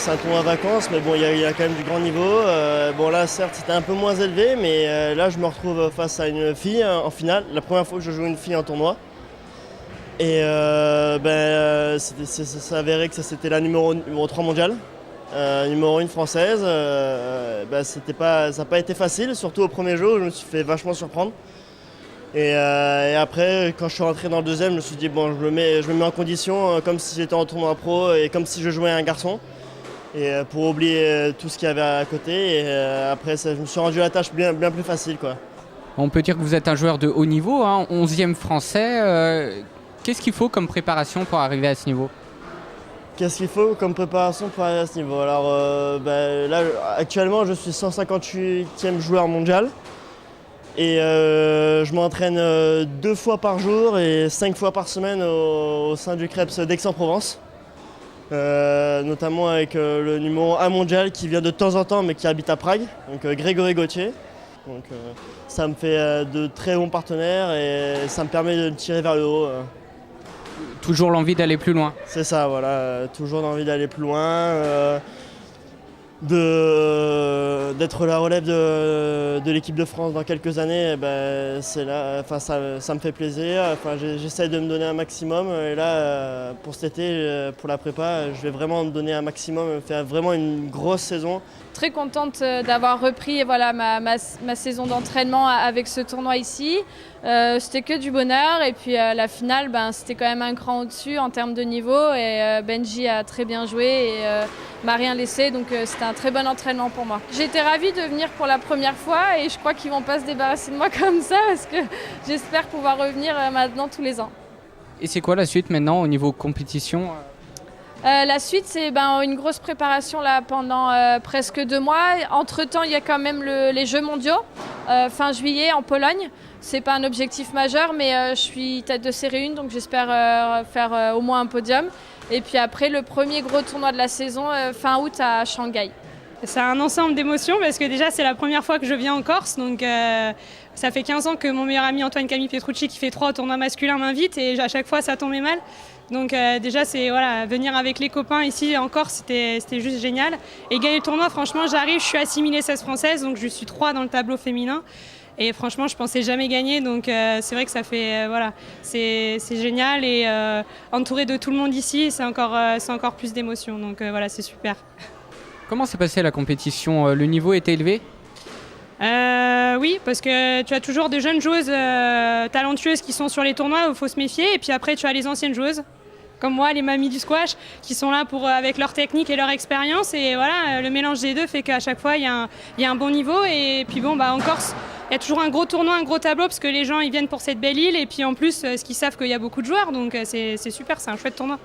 c'est un tournoi vacances, mais bon, il y a quand même du grand niveau. Bon, là, certes, c'était un peu moins élevé, mais là, je me retrouve face à une fille en finale. La première fois que je joue une fille en tournoi. Et ça s'est avéré que c'était la numéro 3 mondiale, numéro 1 française. Ça n'a pas été facile, surtout au premier jeu, je me suis fait vachement surprendre. Et après, quand je suis rentré dans le deuxième, je me suis dit, bon, je me mets en condition comme si j'étais en tournoi pro et comme si je jouais un garçon. Et pour oublier tout ce qu'il y avait à côté. Et après, je me suis rendu à la tâche bien plus facile, quoi. On peut dire que vous êtes un joueur de haut niveau, hein, 11e français. Qu'est-ce qu'il faut comme préparation pour arriver à ce niveau ? Qu'est-ce qu'il faut comme préparation pour arriver à ce niveau ? Alors là, actuellement, je suis 158e joueur mondial. Et je m'entraîne 2 fois par jour et 5 fois par semaine au sein du Krebs d'Aix-en-Provence. Notamment avec le numéro 1 mondial qui vient de temps en temps mais qui habite à Prague, donc Grégory Gauthier. Donc ça me fait de très bons partenaires et ça me permet de tirer vers le haut. Toujours l'envie d'aller plus loin. C'est ça, voilà, toujours l'envie d'aller plus loin, d'être la relève de l'équipe de France dans quelques années. C'est là, ça me fait plaisir. J'essaie de me donner un maximum. Et là, pour cet été, pour la prépa, je vais vraiment me donner un maximum, faire vraiment une grosse saison. Très contente d'avoir repris ma saison d'entraînement avec ce tournoi ici. C'était que du bonheur et puis la finale, c'était quand même un cran au-dessus en termes de niveau et Benji a très bien joué et m'a rien laissé, donc c'était un très bon entraînement pour moi. J'étais ravie de venir pour la première fois et je crois qu'ils vont pas se débarrasser de moi comme ça parce que j'espère pouvoir revenir maintenant tous les ans. Et c'est quoi la suite maintenant au niveau compétition ? La suite, c'est une grosse préparation là, pendant presque 2 mois. Entre-temps, il y a quand même les Jeux mondiaux, fin juillet en Pologne. C'est pas un objectif majeur, mais je suis tête de série 1, donc j'espère faire au moins un podium. Et puis après, le premier gros tournoi de la saison, fin août à Shanghai. C'est un ensemble d'émotions parce que déjà, c'est la première fois que je viens en Corse. Donc, ça fait 15 ans que mon meilleur ami Antoine Camille Petrucci, qui fait 3 tournois masculins, m'invite et à chaque fois, ça tombait mal. Donc déjà, c'est venir avec les copains ici en Corse, c'était juste génial. Et gagner le tournoi, franchement, j'arrive, je suis assimilée 16 française, donc je suis 3 dans le tableau féminin. Et franchement, je pensais jamais gagner, donc c'est vrai que ça fait, c'est génial. Et entouré de tout le monde ici, c'est encore plus d'émotion. Donc voilà, c'est super. Comment s'est passée la compétition ? Le niveau était élevé ? Oui, parce que tu as toujours des jeunes joueuses talentueuses qui sont sur les tournois, il faut se méfier. Et puis après, tu as les anciennes joueuses, comme moi, les mamies du squash, qui sont là avec leur technique et leur expérience. Et voilà, le mélange des deux fait qu'à chaque fois, il y a un bon niveau. Et puis bon, en Corse, il y a toujours un gros tournoi, un gros tableau, parce que les gens ils viennent pour cette belle île. Et puis en plus, ils savent qu'il y a beaucoup de joueurs, donc c'est super, c'est un chouette tournoi.